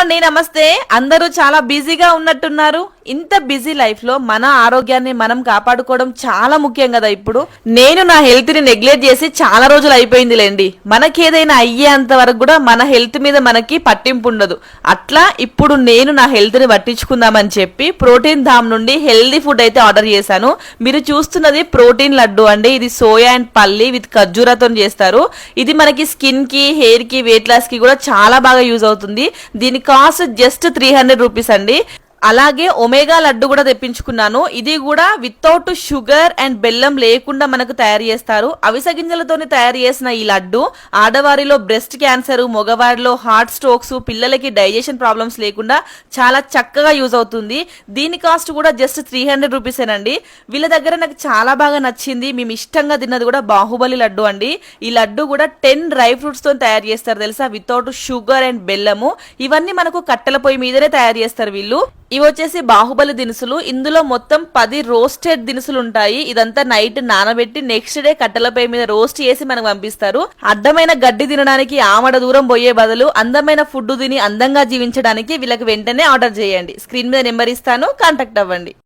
అండి, నమస్తే. అందరూ చాలా బిజీగా ఉన్నట్టున్నారు. ఇంత బిజీ లైఫ్ లో మన ఆరోగ్యాన్ని మనం కాపాడుకోవడం చాలా ముఖ్యం కదా. ఇప్పుడు నేను నా హెల్త్ ని నెగ్లెక్ట్ చేసి చాలా రోజులు అయిపోయిందిలేండి. మనకేదైనా అయ్యేంత వరకు కూడా మన హెల్త్ మీద మనకి పట్టింపు ఉండదు. అట్లా ఇప్పుడు నేను నా హెల్త్ ని పట్టించుకుందామని చెప్పి ప్రోటీన్ ధామ్ నుండి హెల్దీ ఫుడ్ అయితే ఆర్డర్ చేశాను. మీరు చూస్తున్నది ప్రోటీన్ లడ్డు అండి. ఇది సోయా అండ్ పల్లి విత్ ఖర్జూరాతో చేస్తారు. ఇది మనకి స్కిన్ కి, హెయిర్ కి, వెయిట్ లాస్ కి కూడా చాలా బాగా యూజ్ అవుతుంది. దీని కాస్ట్ జస్ట్ 300 రూపీస్ అండి. అలాగే ఒమేగా లడ్డు కూడా తెప్పించుకున్నాను. ఇది కూడా వితౌట్ షుగర్ అండ్ బెల్లం లేకుండా మనకు తయారు చేస్తారు. అవిసె గింజలతోని తయారు చేసిన ఈ లడ్డు ఆడవారిలో బ్రెస్ట్ క్యాన్సర్, మగవారిలో హార్ట్ స్ట్రోక్స్, పిల్లలకి డైజెషన్ ప్రాబ్లమ్స్ లేకుండా చాలా చక్కగా యూజ్ అవుతుంది. దీని కాస్ట్ కూడా జస్ట్ 300 రూపీసేనండి. వీళ్ళ దగ్గర నాకు చాలా బాగా నచ్చింది, మేము ఇష్టంగా తిన్నది కూడా బాహుబలి లడ్డు అండి. ఈ లడ్డు కూడా 10 డ్రై ఫ్రూట్స్ తో తయారు చేస్తారు తెలుసా, వితౌట్ షుగర్ అండ్ బెల్లము. ఇవన్నీ మనకు కట్టెల పొయ్యి మీదనే తయారు చేస్తారు వీళ్ళు. ఇవి వచ్చేసి బాహుబలి దినుసులు. ఇందులో మొత్తం 10 రోస్టెడ్ దినుసులు ఉంటాయి. ఇదంతా నైట్ నానబెట్టి నెక్స్ట్ డే కట్టెలపై మీద రోస్ట్ చేసి మనకు పంపిస్తారు. అడ్డమైన గడ్డి తినడానికి ఆమడ దూరం పోయే బదులు అందమైన ఫుడ్ తిని అందంగా జీవించడానికి వీళ్ళకి వెంటనే ఆర్డర్ చేయండి. స్క్రీన్ మీద నెంబర్ ఇస్తాను, కాంటాక్ట్ అవ్వండి.